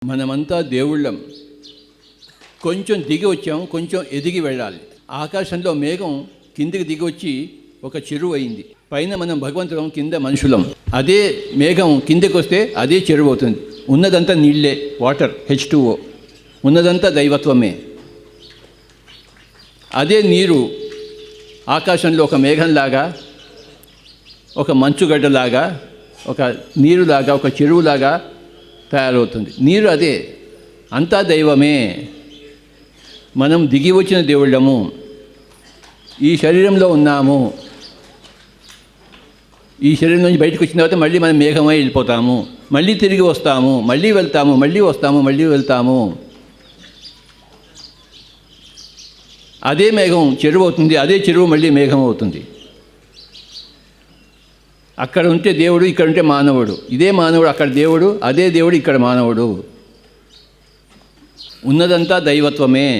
మనమంతా దేవుళ్ళం. కొంచెం దిగి వచ్చాం, కొంచెం ఎదిగి వెళ్ళాలి. ఆకాశంలో మేఘం కిందికి దిగి వచ్చి ఒక చెరువు అయింది. పైన మనం భగవంతులం, కింద మనుషులం. అదే మేఘం కిందకి వస్తే అదే చెరువు అవుతుంది. ఉన్నదంతా నీళ్ళే, వాటర్, H2O. ఉన్నదంతా దైవత్వమే. అదే నీరు ఆకాశంలో ఒక మేఘంలాగా, ఒక మంచుగడ్డలాగా, ఒక నీరులాగా, ఒక చెరువులాగా తయారవుతుంది. నీరు అదే, అంతా దైవమే. మనం దిగి వచ్చిన దేవుళ్ళము. ఈ శరీరంలో ఉన్నాము. ఈ శరీరం నుంచి బయటకు వచ్చిన తర్వాత మళ్ళీ మనం మేఘమై వెళ్ళిపోతాము. మళ్ళీ తిరిగి వస్తాము, మళ్ళీ వెళ్తాము, మళ్ళీ వస్తాము, మళ్ళీ వెళ్తాము. అదే మేఘం చెరువు అవుతుంది, అదే చెరువు మళ్ళీ మేఘం అవుతుంది. అక్కడ ఉంటే దేవుడు, ఇక్కడ ఉంటే మానవుడు. ఇదే మానవుడు అక్కడ దేవుడు, అదే దేవుడు ఇక్కడ మానవుడు. ఉన్నదంతా దైవత్వమే.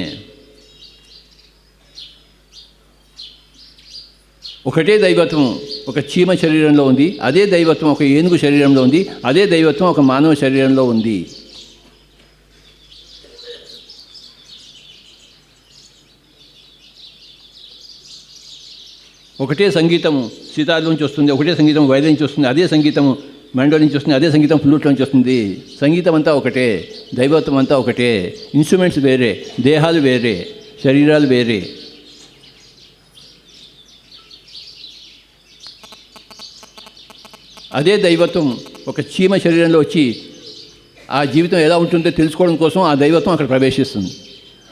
ఒకటే దైవత్వం ఒక చీమ శరీరంలో ఉంది, అదే దైవత్వం ఒక ఏనుగు శరీరంలో ఉంది, అదే దైవత్వం ఒక మానవ శరీరంలో ఉంది. ఒకటే సంగీతము సితార్ నుంచి వస్తుంది, ఒకటే సంగీతం వైద్య నుంచి వస్తుంది, అదే సంగీతం మెండో నుంచి వస్తుంది, అదే సంగీతం ఫ్లూట్ నుంచి వస్తుంది. సంగీతం అంతా ఒకటే, దైవత్వం అంతా ఒకటే. ఇన్స్ట్రుమెంట్స్ వేరే, దేహాలు వేరే, శరీరాలు వేరే. అదే దైవత్వం ఒక చీమ శరీరంలో వచ్చి ఆ జీవితం ఎలా ఉంటుందో తెలుసుకోవడం కోసం ఆ దైవత్వం అక్కడ ప్రవేశిస్తుంది.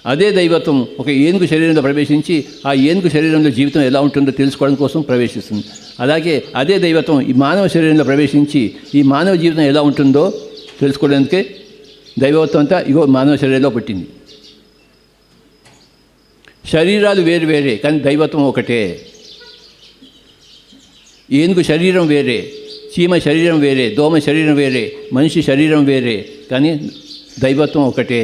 అదే దైవత్వం ఒక ఏనుగు శరీరంలో ప్రవేశించి ఆ ఏనుగు శరీరంలో జీవితం ఎలా ఉంటుందో తెలుసుకోవడం కోసం ప్రవేశిస్తుంది. అలాగే అదే దైవత్వం ఈ మానవ శరీరంలో ప్రవేశించి ఈ మానవ జీవితం ఎలా ఉంటుందో తెలుసుకోవడానికే దైవత్వం అంతా ఇగో మానవ శరీరంలో పుట్టింది. శరీరాలు వేరు వేరే, కానీ దైవత్వం ఒకటే. ఏనుగు శరీరం వేరే, చీమ శరీరం వేరే, దోమ శరీరం వేరే, మనిషి శరీరం వేరే, కానీ దైవత్వం ఒకటే.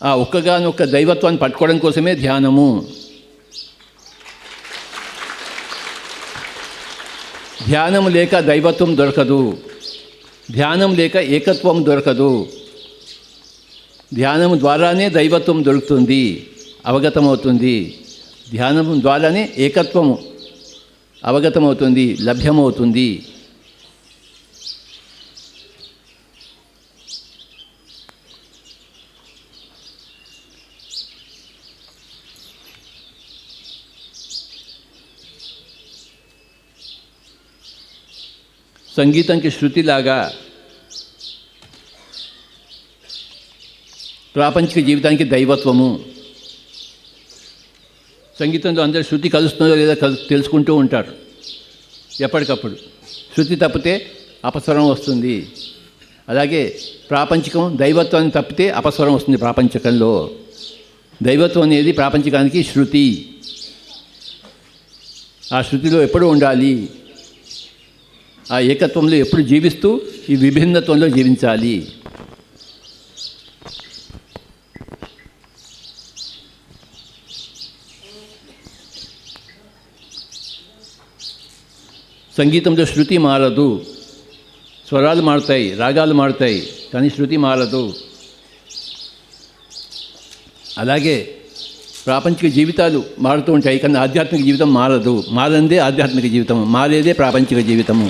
ఆ ఒక్కగానొక్క దైవత్వాన్ని పట్టుకోవడం కోసమే ధ్యానము. ధ్యానం లేక దైవత్వం దొరకదు, ధ్యానం లేక ఏకత్వం దొరకదు. ధ్యానం ద్వారానే దైవత్వం దొరుకుతుంది, అవగతమవుతుంది. ధ్యానం ద్వారానే ఏకత్వము అవగతమవుతుంది, లభ్యమవుతుంది. సంగీతంకి శృతిలాగా ప్రాపంచిక జీవితానికి దైవత్వము. సంగీతంలో అందరూ శృతి కలుస్తుందో లేదా తెలుసుకుంటూ ఉంటారు ఎప్పటికప్పుడు. శృతి తప్పితే అపస్వరం వస్తుంది. అలాగే ప్రాపంచికం దైవత్వాన్ని తప్పితే అపస్వరం వస్తుంది. ప్రాపంచికంలో దైవత్వం అనేది ప్రాపంచికానికి శృతి. ఆ శృతిలో ఎప్పుడూ ఉండాలి. ఆ ఏకత్వంలో ఎప్పుడు జీవిస్తూ ఈ విభిన్నత్వంలో జీవించాలి. సంగీతంలో శృతి మారదు, స్వరాలు మారుతాయి, రాగాలు మారుతాయి, కానీ శృతి మారదు. అలాగే ప్రాపంచిక జీవితాలు మారుతూ ఉంటాయి, కానీ ఆధ్యాత్మిక జీవితం మారదు. మారందే ఆధ్యాత్మిక జీవితం, మారేదే ప్రాపంచిక జీవితము.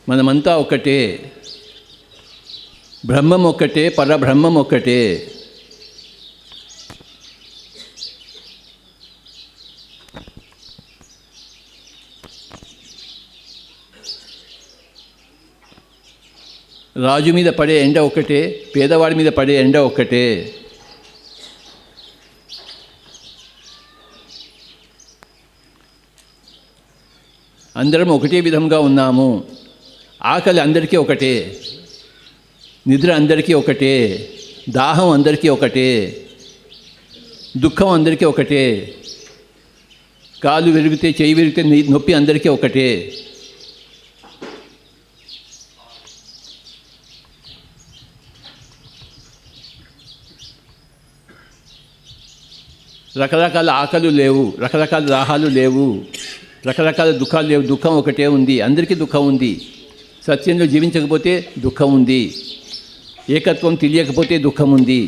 మనమంతా ఒక్కటే, బ్రహ్మం ఒక్కటే, పరబ్రహ్మం ఒక్కటే. రాజు మీద పడే ఎండ ఒక్కటే, పేదవాడి మీద పడే ఎండ ఒక్కటే. అందరం ఒకటే విధంగా ఉన్నాము. ఆకలి అందరికీ ఒకటే, నిద్ర అందరికీ ఒకటే, దాహం అందరికీ ఒకటే, దుఃఖం అందరికీ ఒకటే, కాలు విరిగితే చెయ్యి విరిగితే నొప్పి అందరికీ ఒకటే. రకరకాల ఆకలు లేవు, రకరకాల దాహాలు లేవు, రకరకాల దుఃఖాలు లేవు. దుఃఖం ఒకటే ఉంది, అందరికీ దుఃఖం ఉంది. సత్యంలో జీవించకపోతే దుఃఖం ఉంది, ఏకత్వం తెలియకపోతే దుఃఖం ఉంది.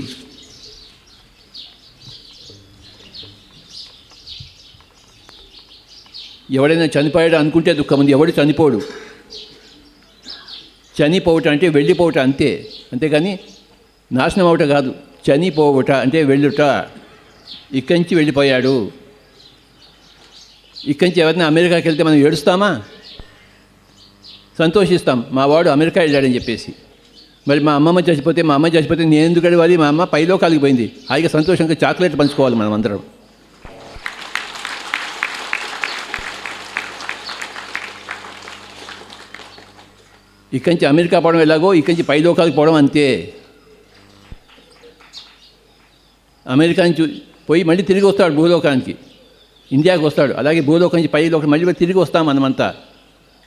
ఎవడైనా చనిపోయాడు అనుకుంటే దుఃఖం ఉంది, ఎవడు చనిపోడు. చనిపోవటం అంటే వెళ్ళిపోవటం అంతే, అంతేగాని నాశనం అవట కాదు. చనిపోవట అంటే వెళ్ళుట. ఇక్కడి నుంచి వెళ్ళిపోయాడు. ఇక్కడి నుంచి ఎవరైనా అమెరికాకి వెళ్తే మనం ఏడుస్తామా? సంతోషిస్తాం, మా వాడు అమెరికా వెళ్ళాడని చెప్పేసి. మరి మా అమ్మ చచ్చిపోతే నేను ఎందుకు అడవాలి? మా అమ్మ పైలో కాలిగిపోయింది, హాయిగా సంతోషంగా చాక్లెట్ పంచుకోవాలి మనం అందరం. ఇక్కడి నుంచి అమెరికా పోవడం ఎలాగో ఇక్కడి నుంచి పైలోకాలకు పోవడం అంతే. అమెరికా నుంచి పోయి మళ్ళీ తిరిగి వస్తాడు భూలోకానికి, ఇండియాకి వస్తాడు. అలాగే భూలోకం నుంచి పైలోకం మళ్ళీ తిరిగి వస్తాం మనమంతా.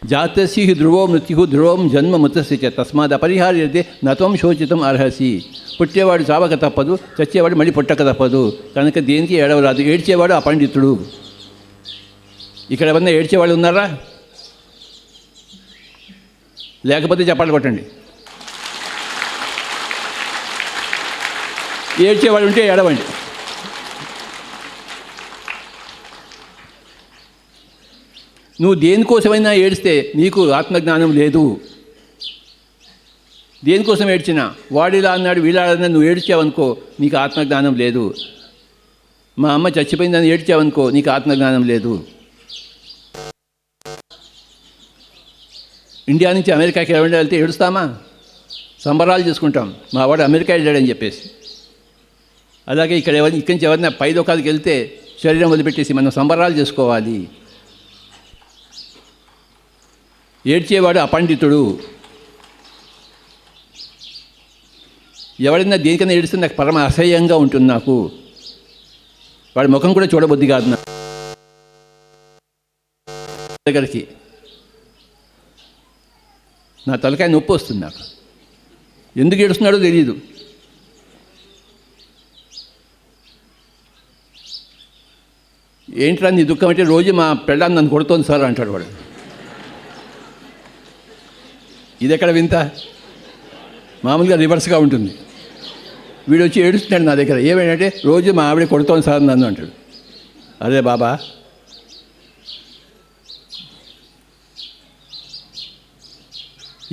జాతస్య ధ్రువో మృత్యు ధ్రువం జన్మ మృతస్య తస్మాత్ అపరిహార్యతే నత్వం శోచితం అర్హసి. పుట్టేవాడు చావక తప్పదు, చచ్చేవాడు మళ్ళీ పుట్టక తప్పదు. కనుక దేనికి ఏడవరాదు. ఏడ్చేవాడు అపండితుడు. ఇక్కడ ఎవరన్నా ఏడ్చేవాళ్ళు ఉన్నారా? లేకపోతే చప్పట్లు కొట్టండి. ఏడ్చేవాడు ఉంటే ఏడవండి. నువ్వు దేనికోసమైనా ఏడిస్తే నీకు ఆత్మజ్ఞానం లేదు. దేనికోసం ఏడ్చినా, వాడిలా అన్నాడు వీళ్ళ అన్నాడు, నువ్వు ఏడ్చావనుకో నీకు ఆత్మజ్ఞానం లేదు. మా అమ్మ చచ్చిపోయిందని ఏడ్చావనుకో నీకు ఆత్మజ్ఞానం లేదు. ఇండియా నుంచి అమెరికాకి వెళ్తే ఏడుస్తామా? సంబరాలు చేసుకుంటాం, మా వాడు అమెరికా వెళ్ళాడని చెప్పేసి. అలాగే ఇక్కడి నుంచి ఎవరైనా పైలోకాలకి వెళ్తే శరీరం వదిలిపెట్టేసి మనం సంబరాలు చేసుకోవాలి. ఏడ్చేవాడు అపండితుడు. ఎవరైనా దేనికైనా ఏడిస్తే నాకు పరమ అసహ్యంగా ఉంటుంది. నాకు వాడి ముఖం కూడా చూడబుద్ధి కాదు. నా దగ్గరికి నా తలకాయ నొప్పి వస్తుంది. నాకు ఎందుకు ఏడుస్తున్నాడో తెలియదు. ఏంట్రా నీ దుఃఖం అంటే, రోజు మా పెళ్ళాన్ని నన్ను కొడుతోంది సార్ అంటాడు వాడు. ఇది ఎక్కడ వింత? మామూలుగా రివర్స్గా ఉంటుంది. వీడు వచ్చి ఏడుస్తున్నాడు నా దగ్గర. ఏమేంటంటే, రోజు మా ఆవిడ కొడుతోంది సార్ నన్ను అంటాడు. అదే బాబా,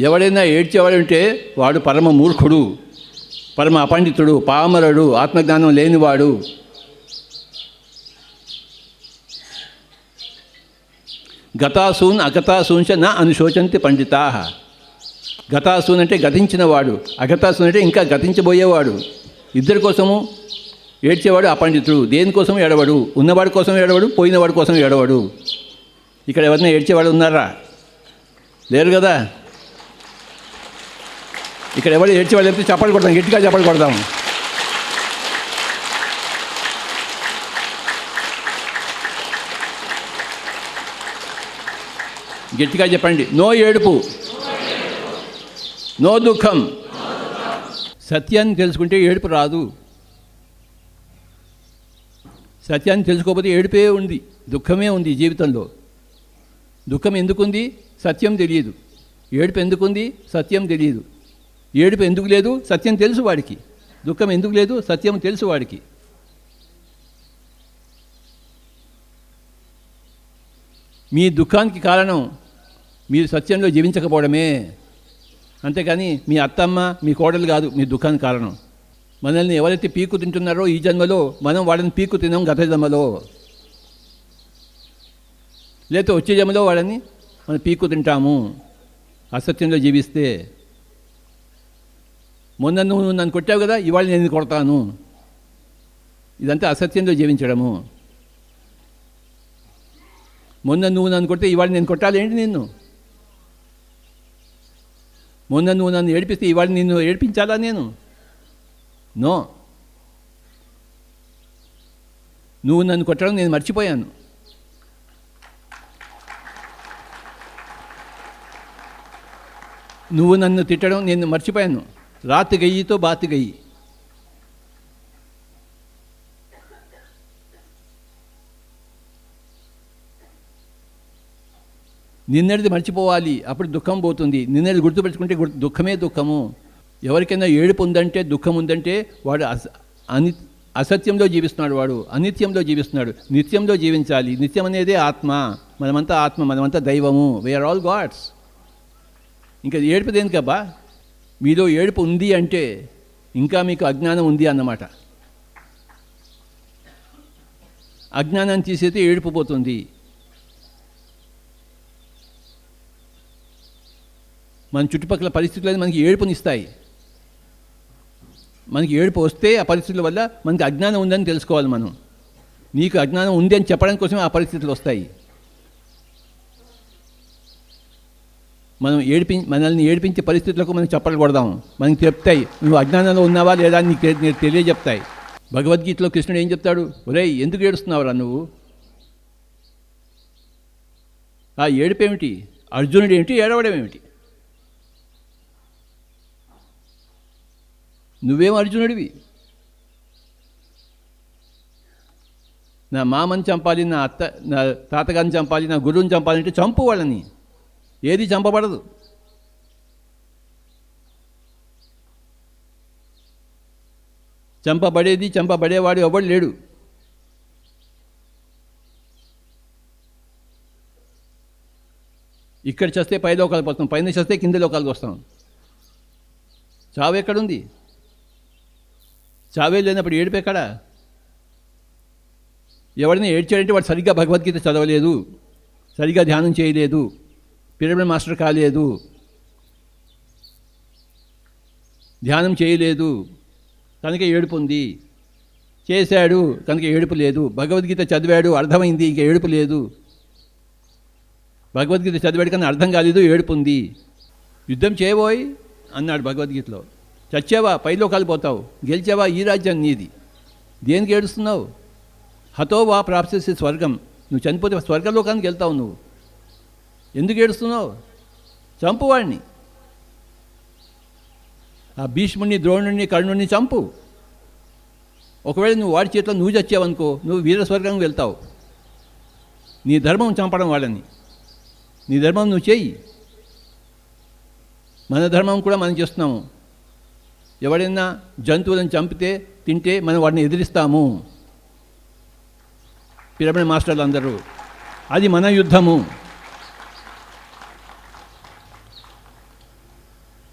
ఎవడైనా ఏడ్చేవాడు ఉంటే వాడు పరమ మూర్ఖుడు, పరమ అపండితుడు, పామరుడు, ఆత్మజ్ఞానం లేనివాడు. గతాసూన్ అగతాసూంచ నా అనుశోచంతి పండితా. గతాసూన్ అంటే గతించినవాడు, అగతాసూన్ అంటే ఇంకా గతించబోయేవాడు. ఇద్దరి కోసము ఏడ్చేవాడు అపండితుడు. దేనికోసం ఏడవడు. ఉన్నవాడి కోసం ఏడవడు, పోయినవాడి కోసం ఏడవడు. ఇక్కడ ఎవరైనా ఏడ్చేవాడు ఉన్నారా? లేరు కదా. ఇక్కడ ఎవరు ఏడ్చేవాళ్ళు చెప్తే చప్పట్లు కొడతాం, గట్టిగా చప్పట్లు కొడతాం. గట్టిగా చెప్పండి, నో ఏడుపు, నో దుఃఖం. సత్యాన్ని తెలుసుకుంటే ఏడుపు రాదు. సత్యాన్ని తెలుసుకోకపోతే ఏడుపే ఉంది, దుఃఖమే ఉంది జీవితంలో. దుఃఖం ఎందుకుంది? సత్యం తెలియదు. ఏడుపు ఎందుకుంది? సత్యం తెలియదు. ఏడుపు ఎందుకు లేదు? సత్యం తెలుసు వాడికి. దుఃఖం ఎందుకు లేదు? సత్యం తెలుసు వాడికి. మీ దుఃఖానికి కారణం మీరు సత్యంలో జీవించకపోవడమే. అంతేకాని మీ అత్తమ్మ, మీ కోడలు కాదు మీ దుఃఖానికి కారణం. మనల్ని ఎవరైతే పీకు తింటున్నారో ఈ జన్మలో, మనం వాళ్ళని పీకు తిన్నాం గత జన్మలో. లేకపోతే వచ్చే జన్మలో వాళ్ళని మనం పీకు తింటాము అసత్యంలో జీవిస్తే. మొన్న నువ్వు నన్ను కొట్టావు కదా, ఇవాళ నేను కొడతాను. ఇదంతా అసత్యంలో జీవించడము. మొన్న నువ్వు నన్ను కొడితే ఇవాళ నేను కొట్టాలి ఏంటి నిన్ను? మొన్న నువ్వు నన్ను ఏడిపిస్తే ఇవాళ నిన్ను ఏడిపించాలా నేను? నో. నువ్వు నన్ను కొట్టడం నేను మర్చిపోయాను. నువ్వు నన్ను తిట్టడం నేను మర్చిపోయాను. రాత్ గయ్యితో బాత్ గయ్యి. నిన్నటిది మర్చిపోవాలి, అప్పుడు దుఃఖం పోతుంది. నిన్నటిది గుర్తుపెట్టుకుంటే దుఃఖమే దుఃఖము. ఎవరికైనా ఏడుపు ఉందంటే, దుఃఖం ఉందంటే వాడు అసత్యంలో జీవిస్తున్నాడు, వాడు అనిత్యంలో జీవిస్తున్నాడు. నిత్యంలో జీవించాలి. నిత్యం అనేదే ఆత్మ. మనమంతా ఆత్మ, మనమంతా దైవము. We are all gods. ఇంకా ఏడుపు దేనికబ్బా? మీలో ఏడుపు ఉంది అంటే ఇంకా మీకు అజ్ఞానం ఉంది అన్నమాట. అజ్ఞానాన్ని తీసేస్తే ఏడుపు పోతుంది. మన చుట్టుపక్కల పరిస్థితులు మనకి ఏడుపునిస్తాయి. మనకి ఏడుపు వస్తే ఆ పరిస్థితుల వల్ల మనకి అజ్ఞానం ఉందని తెలుసుకోవాలి మనం. నీకు అజ్ఞానం ఉంది అని చెప్పడం కోసం ఆ పరిస్థితులు వస్తాయి. మనల్ని ఏడిపించే పరిస్థితులకు మనం చెప్పలు కొడదాం. మనకి చెప్తాయి నువ్వు అజ్ఞానంలో ఉన్నావా లేదా అని నీకు తెలియజెప్తాయి. భగవద్గీతలో కృష్ణుడు ఏం చెప్తాడు? ఒరేయ్, ఎందుకు ఏడుస్తున్నావురా నువ్వు? ఆ ఏడుపేమిటి? అర్జునుడు ఏమిటి? ఏడవడం ఏమిటి? నువ్వేం అర్జునుడివి? నా మామని చంపాలి, నా తాతగారిని చంపాలి, నా గురువుని చంపాలంటే చంపు వాళ్ళని. ఏది చంపబడదు. చంపబడేది, చంపబడేవాడు ఎవడు లేడు. ఇక్కడ చస్తే పై లోకాలకు వస్తాం, పైన చస్తే కింద లోకాలకు వస్తాం. చావు ఎక్కడుంది? చావే లేనప్పుడు ఏడుపు ఎక్కడా? ఎవరిని ఏడ్చాడంటే వాడు సరిగ్గా భగవద్గీత చదవలేదు, సరిగ్గా ధ్యానం చేయలేదు, పిరమిడ్ మాస్టర్ కాలేదు, ధ్యానం చేయలేదు కనుక ఏడుపు ఉంది. చేశాడు కనుక ఏడుపు లేదు. భగవద్గీత చదివాడు, అర్థమైంది, ఇంక ఏడుపు లేదు. భగవద్గీత చదివాడు కానీ అర్థం కాలేదు, ఏడుపు ఉంది. యుద్ధం చేయబోయి అన్నాడు భగవద్గీతలో. చచ్చావా పైలోకాలు పోతావు, గెలిచావా ఈ రాజ్యం నీది. దేనికి ఏడుస్తున్నావు? హతో వా ప్రాప్స్యసి స్వర్గం. నువ్వు చనిపోతే స్వర్గలోకానికి వెళ్తావు. నువ్వు ఎందుకు ఏడుస్తున్నావు? చంపువాడిని. ఆ భీష్ముడిని, ద్రోణుడిని, కర్ణుడిని చంపు. ఒకవేళ నువ్వు వాడి చేతిలో నువ్వు చచ్చావనుకో, నువ్వు వీర స్వర్గంకి వెళ్తావు. నీ ధర్మం చంపడం వాళ్ళని. నీ ధర్మం నువ్వు చెయ్యి. మన ధర్మం కూడా మనం చేస్తున్నాము. ఎవరైనా జంతువులను చంపితే తింటే మనం వాడిని ఎదిరిస్తాము. పిరమిడ్ మాస్టర్లు అందరూ. అది మన యుద్ధము.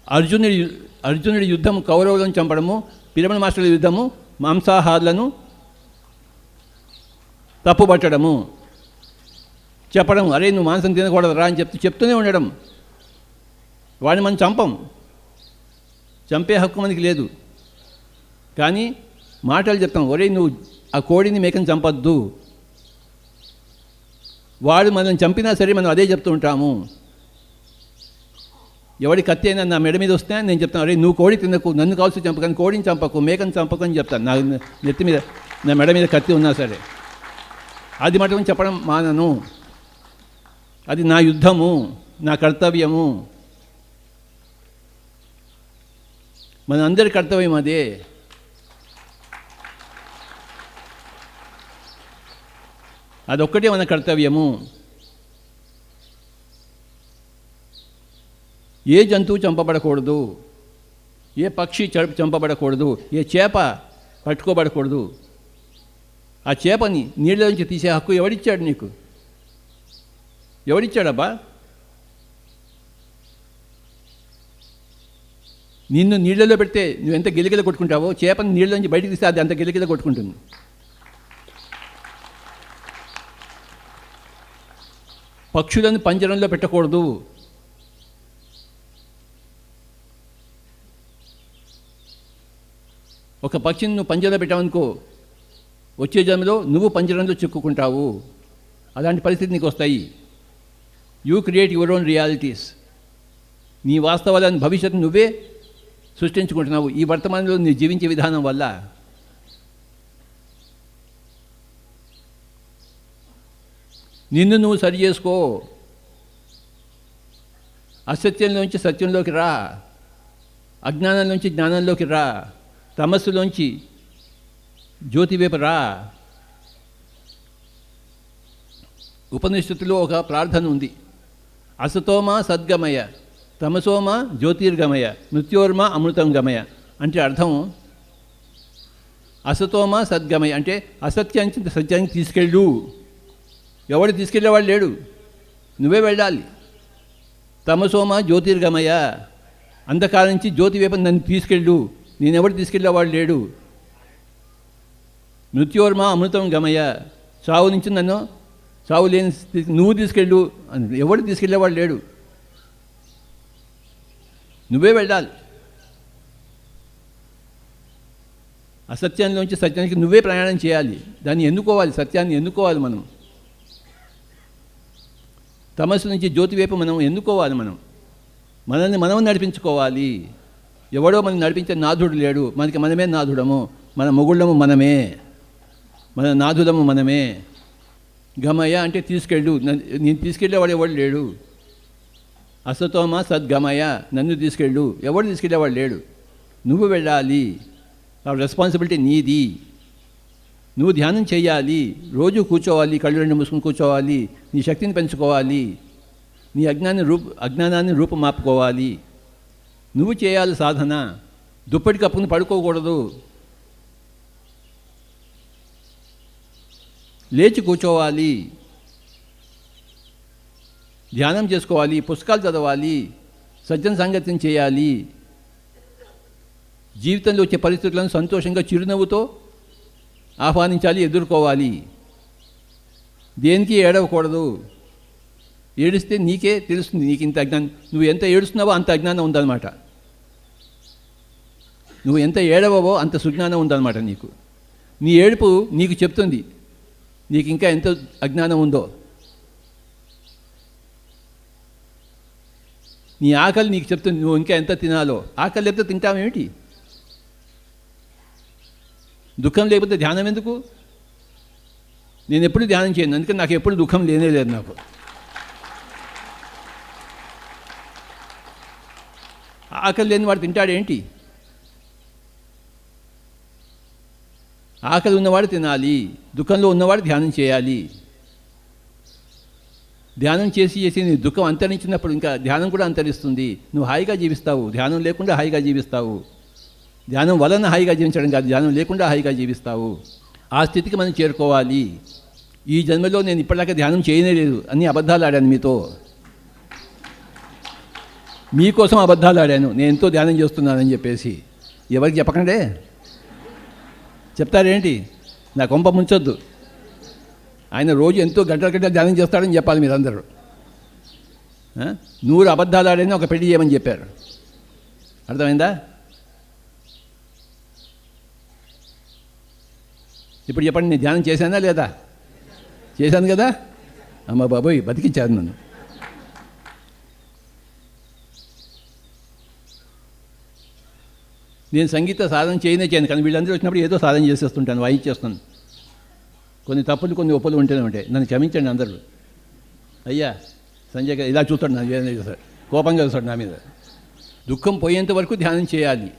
అర్జునుడి యుద్ధం కౌరవులను చంపడము, పిరమిడ్ మాస్టర్ల యుద్ధము మాంసాహారులను తప్పుపట్టడము. చెప్పడం, అరే నువ్వు మాంసం తినకూడదు రా అని చెప్తూనే ఉండడం. వాడిని మనం చంపం. చంపే హక్కు మనకి లేదు. కానీ మాటలు చెప్తాం, ఒరే నువ్వు ఆ కోడిని మేకని చంపద్దు. వాడు మనం చంపినా సరే మనం అదే చెప్తూ ఉంటాము. ఎవడి కత్తి అయినా నా మెడ మీద వస్తే నేను చెప్తాను, అరే నువ్వు కోడి తినకు, నన్ను కాల్సి చంపకని, కోడిని చంపకు, మేకని చంపకు అని చెప్తాను. నా నెత్తి మీద, నా మెడ మీద కత్తి ఉన్నా సరే. అది మటుకు చెప్పడం మానను. అది నా యుద్ధము, నా కర్తవ్యము. మన అందరి కర్తవ్యం అదే. అదొక్కటే మన కర్తవ్యము. ఏ జంతువు చంపబడకూడదు, ఏ పక్షి చంపబడకూడదు, ఏ చేప పట్టుకోబడకూడదు. ఆ చేపని నీళ్ళలోంచి తీసే హక్కు ఎవడిచ్చాడు నీకు? ఎవడిచ్చాడబ్బా? నిన్ను నీళ్ళలో పెడితే నువ్వు ఎంత గిలిగిల కొట్టుకుంటావో, చేపని నీళ్ళలోంచి బయటికి తీస్తే అది అంత గిలిగిల కొట్టుకుంటుంది. పక్షులను పంజరంలో పెట్టకూడదు. ఒక పక్షిని నువ్వు పంజరంలో పెట్టావనుకో, వచ్చే జన్మలో నువ్వు పంజరంలో చిక్కుకుంటావు. అలాంటి పరిస్థితి నీకు వస్తాయి. You create your own realities. నీ వాస్తవాలను భవిష్యత్తు నువ్వే సృష్టించుకుంటున్నావు ఈ వర్తమానంలో నీ జీవించే విధానం వల్ల. నిన్ను నువ్వు సరి చేసుకో. అసత్యంలోంచి సత్యంలోకి రా, అజ్ఞానంలోంచి జ్ఞానంలోకి రా, తమస్సులోంచి జ్యోతి వైపు రా. ఉపనిషత్తులో ఒక ప్రార్థన ఉంది, అసతోమ సద్గమయ, తమసోమ జ్యోతిర్గమయ, మృత్యోర్మ అమృతం గమయ. అంటే అర్థం అసతోమ సద్గమయ అంటే అసత్యానికి సత్యానికి తీసుకెళ్ళు. ఎవడు తీసుకెళ్ళేవాడు లేడు, నువ్వే వెళ్ళాలి. తమసోమ జ్యోతిర్గమయ, అంధకారం నుంచి జ్యోతి వైపు నన్ను తీసుకెళ్ళు, నేనెవడు తీసుకెళ్ళేవాడు లేడు. మృత్యోర్మ అమృతం గమయ, చావు నుంచి నన్ను, చావు లేని నువ్వు తీసుకెళ్ళు, ఎవడు తీసుకెళ్ళేవాడు లేడు, నువ్వే వెళ్ళాలి. అసత్యంలోంచి సత్యానికి నువ్వే ప్రయాణం చేయాలి, దాన్ని ఎన్నుకోవాలి, సత్యాన్ని ఎన్నుకోవాలి మనం. తమస్సు నుంచి జ్యోతి వైపు మనం ఎన్నుకోవాలి. మనల్ని మనం నడిపించుకోవాలి. ఎవడో మనం నడిపించే నాథుడు లేడు, మనకి మనమే నాథుడము, మన మొగుళ్ళము మనమే, మన నాథుడము మనమే. గమయ అంటే తీసుకెళ్ళు, నేను తీసుకెళ్ళేవాడు ఎవడు లేడు. అసతోమ సద్గమయ, నన్ను తీసుకెళ్ళు, ఎవడు తీసుకెళ్ళేవాడు లేడు, నువ్వు వెళ్ళాలి. ఆ రెస్పాన్సిబిలిటీ నీది. నువ్వు ధ్యానం చేయాలి, రోజు కూర్చోవాలి, కళ్ళు రెండు మూసుకుని కూర్చోవాలి, నీ శక్తిని పెంచుకోవాలి, నీ అజ్ఞానాన్ని రూపుమాపుకోవాలి. నువ్వు చేయాలి సాధన. దుప్పటి కప్పుకుని పడుకోకూడదు, లేచి కూర్చోవాలి, ధ్యానం చేసుకోవాలి, పుస్తకాలు చదవాలి, సజ్జన సాంగత్యం చేయాలి. జీవితంలో వచ్చే పరిస్థితులను సంతోషంగా చిరునవ్వుతో ఆహ్వానించాలి, ఎదుర్కోవాలి. దేనికి ఏడవకూడదు. ఏడిస్తే నీకే తెలుస్తుంది, నీకు ఇంత అజ్ఞానం, నువ్వు ఎంత ఏడుస్తున్నావో అంత అజ్ఞానం ఉందన్నమాట. నువ్వు ఎంత ఏడవవో అంత సుజ్ఞానం ఉందన్నమాట నీకు. నీ ఏడుపు నీకు చెప్తుంది నీకు ఇంకా ఎంత అజ్ఞానం ఉందో. నీ ఆకలి నీకు చెప్తుంది నువ్వు ఇంకా ఎంత తినాలో. ఆకలి లేకపోతే తింటావేమిటి? దుఃఖం లేకపోతే ధ్యానం ఎందుకు? నేను ఎప్పుడు ధ్యానం చేయను, అందుకని నాకు ఎప్పుడు దుఃఖం లేనే లేదు. నాకు ఆకలి లేని వాడు తింటాడేంటి? ఆకలి ఉన్నవాడు తినాలి, దుఃఖంలో ఉన్నవాడు ధ్యానం చేయాలి. ధ్యానం చేసి నీ దుఃఖం అంతరించినప్పుడు ఇంకా ధ్యానం కూడా అంతరిస్తుంది. నువ్వు హాయిగా జీవిస్తావు, ధ్యానం లేకుండా హాయిగా జీవిస్తావు. ధ్యానం వలన హాయిగా జీవించడం కాదు, ధ్యానం లేకుండా హాయిగా జీవిస్తావు. ఆ స్థితికి మనం చేరుకోవాలి. ఈ జన్మలో నేను ఇప్పటిదాకా ధ్యానం చేయనే లేదు, అన్ని అబద్ధాలు ఆడాను మీతో, మీకోసం అబద్ధాలు ఆడాను, నేను ఎంతో ధ్యానం చేస్తున్నానని చెప్పేసి. ఎవరికి చెప్పకండే. చెప్తారేంటి? నా కొంప ముంచొద్దు. ఆయన రోజు ఎంతో గంటల ధ్యానం చేస్తాడని చెప్పాలి మీరందరూ. 100 అబద్ధాలు ఆడని ఒక పెళ్లి చేయమని చెప్పారు. అర్థమైందా? ఇప్పుడు చెప్పండి, నేను ధ్యానం చేశానా లేదా? చేశాను కదా. అమ్మ బాబోయ్, బతికించారు నన్ను. నేను సంగీత సాధన చేయను, కానీ వీళ్ళందరూ వచ్చినప్పుడు ఏదో సాధన చేసేస్తుంటాను, వాయించేస్తాను. కొన్ని తప్పులు కొన్ని ఒప్పులు ఉంటూనే ఉంటాయి. నన్ను క్షమించండి అందరూ. అయ్యా సంజయ్ గారు ఇలా చూస్తాడు, నన్ను ఏదైనా చూస్తాడు, కోపంగా చూస్తాడు నా మీద. దుఃఖం పోయేంత వరకు ధ్యానం చేయాలి.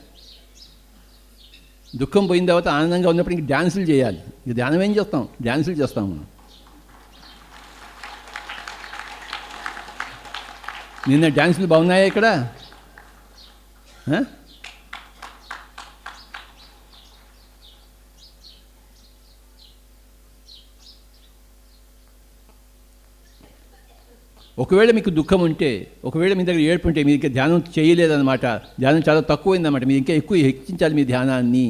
దుఃఖం పోయిన తర్వాత ఆనందంగా ఉన్నప్పుడు ఇంక డ్యాన్సులు చేయాలి. ఇంక ధ్యానం ఏం చేస్తాం? డ్యాన్సులు చేస్తాం మనం. నిన్న డ్యాన్సులు బాగున్నాయా ఇక్కడ? ఒకవేళ మీకు దుఃఖం ఉంటే, ఒకవేళ మీ దగ్గర ఏడుపు ఉంటే, మీరు ఇంకా ధ్యానం చేయలేదన్నమాట, ధ్యానం చాలా తక్కువైందన్నమాట. మీరు ఇంకా ఎక్కువ హెచ్చించాలి మీ ధ్యానాన్ని.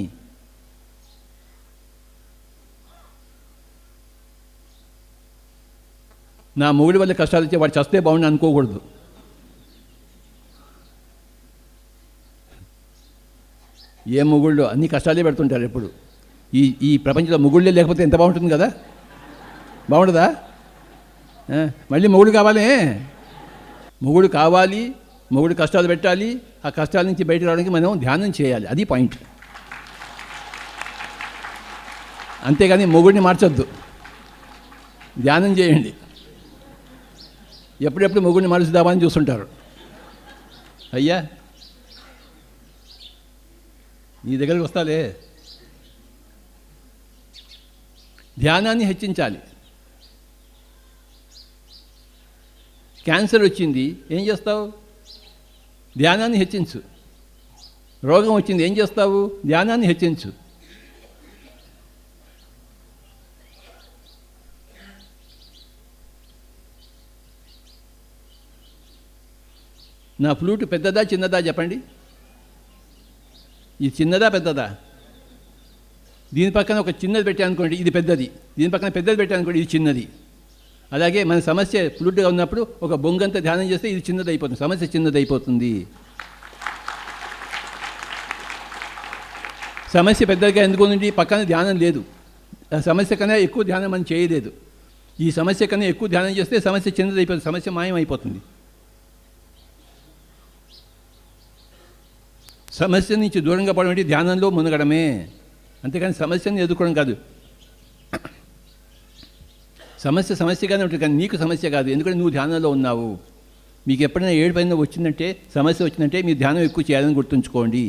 నా మొగుడి వల్ల కష్టాలు వచ్చే వాడు చస్తే బాగుండి అనుకోకూడదు. ఏ మొగుళ్ళు అన్ని కష్టాలే పెడుతుంటారు ఎప్పుడు. ఈ ప్రపంచంలో మొగుళ్ళే లేకపోతే ఎంత బాగుంటుంది కదా? బాగుంటుందా? మళ్ళీ మొగుడు కావాలి, మొగుడు కావాలి, మొగుడు కష్టాలు పెట్టాలి, ఆ కష్టాల నుంచి బయటకు రావడానికి మనం ధ్యానం చేయాలి. అది పాయింట్. అంతేగాని మొగుడిని మార్చొద్దు, ధ్యానం చేయండి. ఎప్పుడెప్పుడు మొగుడిని మార్చుదామని చూస్తుంటారు. అయ్యా నీ దగ్గరికి వస్తాలే. ధ్యానాన్ని హెచ్చించాలి. క్యాన్సర్ వచ్చింది, ఏం చేస్తావు? ధ్యానాన్ని హెచ్చించు. రోగం వచ్చింది, ఏం చేస్తావు? ధ్యానాన్ని హెచ్చించు. నా ఫ్లూట్ పెద్దదా చిన్నదా చెప్పండి? ఇది చిన్నదా పెద్దదా? దీని పక్కన ఒక చిన్నది పెట్టానుకోండి, ఇది పెద్దది. దీని పక్కన పెద్దది పెట్టానుకోండి, ఇది చిన్నది. అలాగే మన సమస్య ఫ్లూట్గా ఉన్నప్పుడు ఒక బొంగంతా ధ్యానం చేస్తే ఇది చిన్నది అయిపోతుంది, సమస్య చిన్నది అయిపోతుంది. సమస్య పెద్దగా ఎందుకు ఉంది? పక్కన ధ్యానం లేదు. ఆ సమస్య కన్నా ఎక్కువ ధ్యానం మనం చేయలేదు. ఈ సమస్య కన్నా ఎక్కువ ధ్యానం చేస్తే సమస్య చిన్నది అయిపోతుంది, సమస్య మాయం అయిపోతుంది. సమస్య నుంచి దూరంగా పడడం అంటే ధ్యానంలో మునగడమే, అంతేకాని సమస్యను ఎదుర్కోవడం కాదు. సమస్య సమస్యగానే ఉంటుంది, కానీ నీకు సమస్య కాదు, ఎందుకంటే నువ్వు ధ్యానంలో ఉన్నావు. మీకు ఎప్పుడైనా ఏడుపైన వచ్చిందంటే, సమస్య వచ్చిందంటే మీరు ధ్యానం ఎక్కువ చేయాలని గుర్తుంచుకోండి.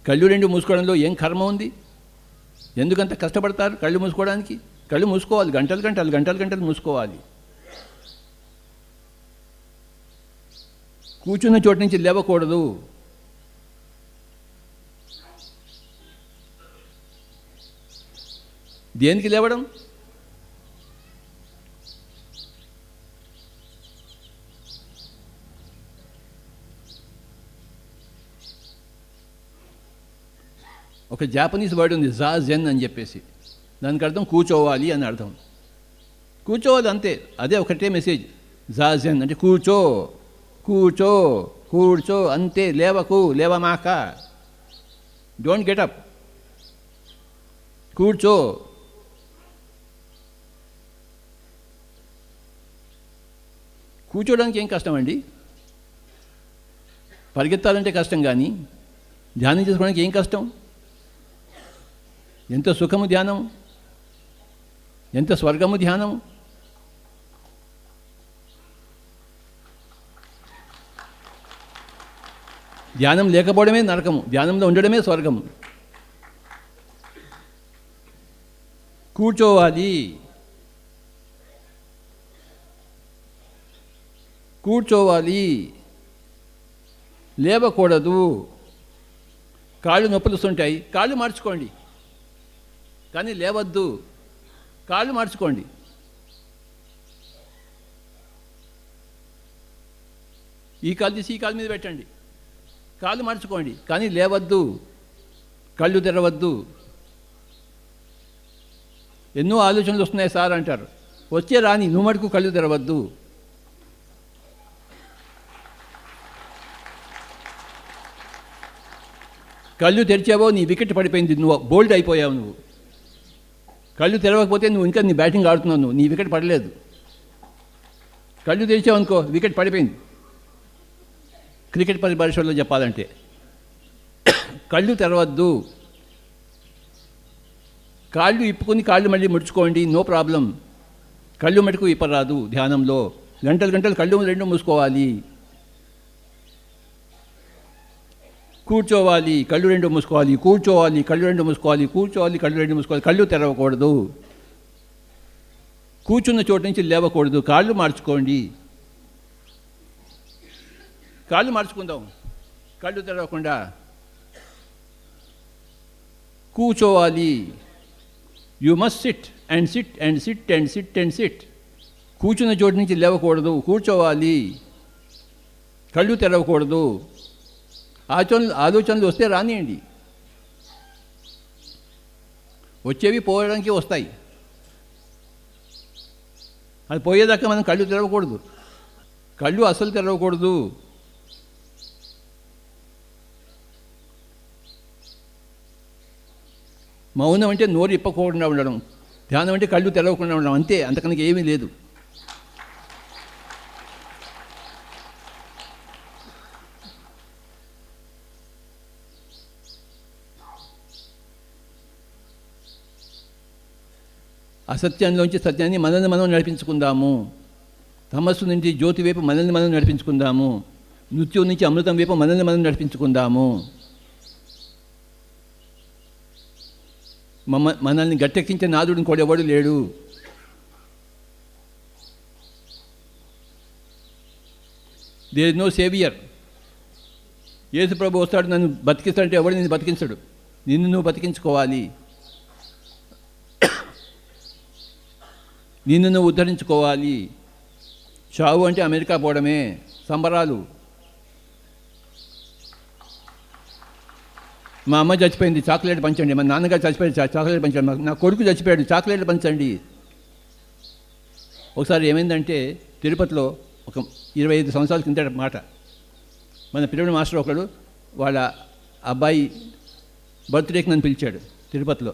కళ్ళు రెండు మూసుకోవడంలో ఏం కర్మ ఉంది? ఎందుకంత కష్టపడతారు కళ్ళు మూసుకోవడానికి? కళ్ళు మూసుకోవాలి, గంటలు గంటలు గంటలు గంటలు మూసుకోవాలి. కూర్చున్న చోటు నుంచి లేవకూడదు. దేనికి లేవడం? ఒక జాపనీస్ వర్డ్ ఉంది, జాజెన్ అని చెప్పేసి. దానికి అర్థం కూర్చోవాలి అని అర్థం. కూర్చోవాలి అంతే, అదే ఒకటే మెసేజ్. జాజెన్ అంటే కూర్చో, కూర్చో, కూర్చో అంతే. లేవకు, లేవమాక, డోంట్ గెటప్, కూర్చో. కూర్చోడానికి ఏం కష్టం అండి? పరిగెత్తాలంటే కష్టం, కానీ ధ్యానం చేసుకోవడానికి ఏం కష్టం? ఎంత సుఖము ధ్యానం, ఎంత స్వర్గము ధ్యానం. ధ్యానం లేకపోవడమే నరకము, ధ్యానంలో ఉండడమే స్వర్గము. కూర్చోవాలి, కూర్చోవాలి, లేవకూడదు. కాళ్ళు నొప్పులు వస్తుంటాయి, కాళ్ళు మార్చుకోండి, కానీ లేవద్దు. కాళ్ళు మార్చుకోండి. ఈ కాలు తీసి ఈ కాలు మీద పెట్టండి, కాళ్ళు మార్చుకోండి, కానీ లేవద్దు, కళ్ళు తెరవద్దు. ఎన్నో ఆలోచనలు వస్తున్నాయి సార్ అంటారు. వచ్చే రాని, నువ్వు మటుకు కళ్ళు తెరవద్దు. కళ్ళు తెరిచావో నీ వికెట్ పడిపోయింది, నువ్వు బోల్డ్ అయిపోయావు. నువ్వు కళ్ళు తెరవకపోతే నువ్వు ఇంకా నీ బ్యాటింగ్ ఆడుతున్నావు, నువ్వు నీ వికెట్ పడలేదు. కళ్ళు తెరిచావు అనుకో, వికెట్ పడిపోయింది. క్రికెట్ పరిభాషలో చెప్పాలంటే కళ్ళు తెరవద్దు. కాళ్ళు ఇప్పుకొని కాళ్ళు మళ్ళీ ముడుచుకోండి, నో ప్రాబ్లం. కళ్ళు మటుకు ఇప్పరాదు ధ్యానంలో. గంటలు గంటలు కళ్ళు రెండు మూసుకోవాలి. కూర్చోవాలి, కళ్ళు రెండు మూసుకోవాలి, కూర్చోవాలి, కళ్ళు రెండు మూసుకోవాలి, కూర్చోవాలి, కళ్ళు రెండు మూసుకోవాలి. కళ్ళు తెరవకూడదు. కూర్చున్న చోటు నుంచి లేవకూడదు. కాళ్ళు మార్చుకోండి. కాళ్ళు మార్చుకుందాం, కళ్ళు తెరవకుండా. కూర్చోవాలి. You must SIT and SIT and SIT and SIT and SIT. కూర్చున్న చోటు నుంచి లేవకూడదు, కూర్చోవాలి. కళ్ళు తెరవకూడదు. ఆలోచనలు వస్తే రానియండి, వచ్చేవి పోవడానికి వస్తాయి. అది పోయేదాకా మనం కళ్ళు తెరవకూడదు. కళ్ళు అసలు తెరవకూడదు. మౌనం అంటే నోరు ఇప్పకుండా ఉండడం, ధ్యానం అంటే కళ్ళు తెరవకుండా ఉండడం, అంతే, అంతకనికి ఏమీ లేదు. అసత్యంలోంచి సత్యాన్ని మనల్ని మనం నడిపించుకుందాము. తమస్సు నుంచి జ్యోతి వైపు మనల్ని మనం నడిపించుకుందాము. మృత్యువు నుంచి అమృతం వైపు మనల్ని మనం నడిపించుకుందాము. మనల్ని గట్టెక్కించే నాదుడిని కూడా ఎవడు లేడు. There is no saviour. Yesu ప్రభు వస్తాడు నన్ను బతికిస్తాడంటే ఎవడు నిన్ను బతికించడు. నిన్ను నువ్వు బతికించుకోవాలి, నిన్ను నువ్వు ఉద్ధరించుకోవాలి. చావు అంటే అమెరికా పోవడమే, సంబరాలు. మా అమ్మ చచ్చిపోయింది, చాక్లెట్ పంచండి. మా నాన్నగారు చచ్చిపోయాడు, చాక్లెట్ పంచండి. నా కొడుకు చచ్చిపోయాడు, చాక్లెట్లు పంచండి. ఒకసారి ఏమైందంటే తిరుపతిలో ఒక 25 సంవత్సరాల కింద మాట, మన పిల్లడు మాస్టర్ ఒకడు వాళ్ళ అబ్బాయి బర్త్డేకి నన్ను పిలిచాడు తిరుపతిలో.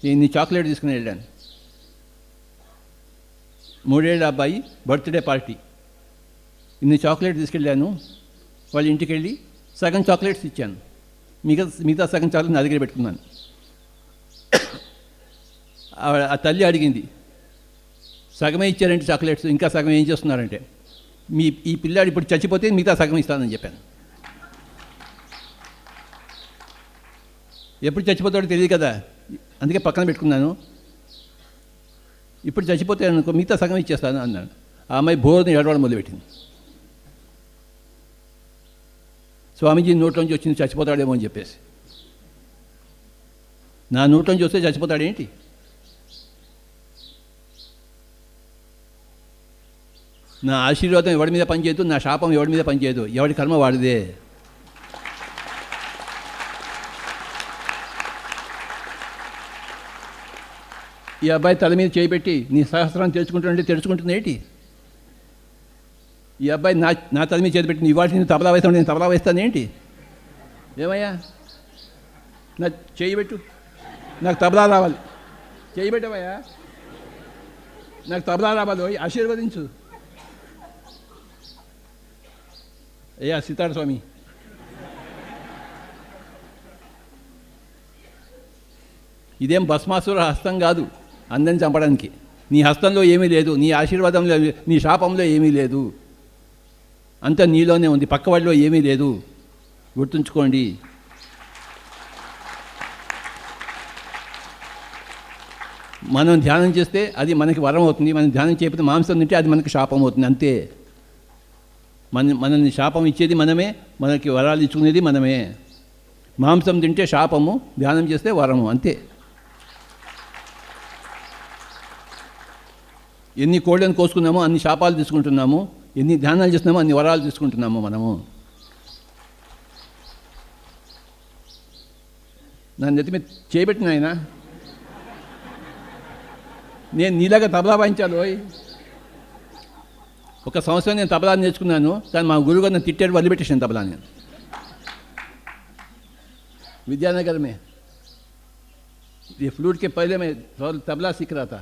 నేను చాక్లెట్ తీసుకుని వెళ్ళాను. 3 ఏళ్ళ అబ్బాయి బర్త్డే పార్టీ. ఇన్ని చాక్లెట్ తీసుకెళ్ళాను. వాళ్ళ ఇంటికి వెళ్ళి సగం చాక్లెట్స్ ఇచ్చాను, మిగతా సగం చాక్లెట్ నా దగ్గర పెట్టుకున్నాను. ఆ తల్లి అడిగింది, సగమే ఇచ్చారంటే చాక్లెట్స్, ఇంకా సగం ఏం చేస్తున్నారంటే, ఈ పిల్లాడు ఇప్పుడు చచ్చిపోతే మిగతా సగం ఇస్తానని చెప్పాను. ఎప్పుడు చచ్చిపోతాడో తెలియదు కదా, అందుకే పక్కన పెట్టుకున్నాను. ఇప్పుడు చచ్చిపోతే అనుకో మిగతా సగం ఇచ్చేస్తాను అన్నాడు. ఆ అమ్మాయి బోర్ని ఏడవడం మొదలుపెట్టింది. స్వామీజీ నోట్లోంచి వచ్చింది చచ్చిపోతాడేమో అని చెప్పేసి. నా నోట్లోంచి వస్తే చచ్చిపోతాడేంటి? నా ఆశీర్వాదం ఎవడి మీద పనిచేయదు, నా శాపం ఎవడి మీద పనిచేయదు. ఎవడి కర్మ వాడిదే. ఈ అబ్బాయి తల మీద చేయబెట్టి నీ సహస్రాన్ని తెరుచుకుంటుంటే తెరుచుకుంటుంది ఏంటి? ఈ అబ్బాయి నా తల మీద చేతి పెట్టి ఇవాళ నేను తబలా వేస్తాను, నేను తబలా వేస్తాను ఏంటి? ఏమయ్యా, నా చేయబెట్టు, నాకు తబలా రావాలి. చేయబెట్టవయ్యా, నాకు తబలా రావాలి, ఆశీర్వదించు. అయ్యా సీతార స్వామి, ఇదేం భస్మాసుర హస్తం కాదు అందరిని చంపడానికి. నీ హస్తంలో ఏమీ లేదు, నీ ఆశీర్వాదంలో, నీ శాపంలో ఏమీ లేదు. అంతా నీలోనే ఉంది, పక్కవాడిలో ఏమీ లేదు. గుర్తుంచుకోండి. మనం ధ్యానం చేస్తే అది మనకి వరం అవుతుంది. మనం ధ్యానం చేయకపోతే మాంసం తింటే అది మనకి శాపం అవుతుంది, అంతే. మనల్ని శాపం ఇచ్చేది మనమే, మనకి వరాలు ఇచ్చుకునేది మనమే. మాంసం తింటే శాపము, ధ్యానం చేస్తే వరము, అంతే. ఎన్ని కోళ్ళను కోసుకున్నామో అన్ని శాపాలు తీసుకుంటున్నాము, ఎన్ని ధ్యానాలు చేస్తున్నామో అన్ని వరాలు తీసుకుంటున్నాము మనము. నా నెత్తి మీద చేయబెట్టిన ఆయన, నేను నీలాగా తబలా వాయించాలి. ఒక సంవత్సరం నేను తబలా నేర్చుకున్నాను, కానీ మా గురువుగారు నన్ను తిట్టాడు, వదిలిపెట్టేసాను తబలా. నేను विद्यानगर में ये फ्लूट के पहले मैं तबला सीख रहा था,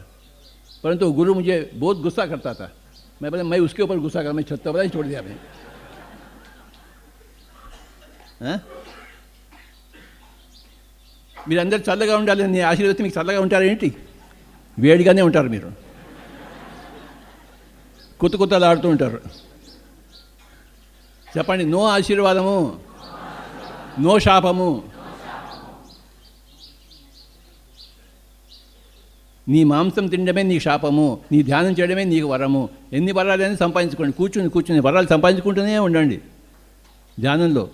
परंतु गुरु मुझे बहुत गुस्सा करता था. मैं उसके ऊपर गुस्सा कर, मैं तबला ही छोड़ दिया मैं. మీరందరూ చల్లగా ఉండాలి, నీ ఆశీర్వదిస్తే మీకు చల్లగా ఉంటారేంటి? వేడిగానే ఉంటారు మీరు, కొత్తలాడుతూ ఉంటారు. చెప్పండి, నో ఆశీర్వాదము, నో శాపము. నీ మాంసం తినడమే నీకు శాపము, నీ ధ్యానం చేయడమే నీకు వరము. ఎన్ని వరాలైనా సంపాదించుకోండి, కూర్చుని వరాలు సంపాదించుకుంటూనే ఉండండి ధ్యానంలో.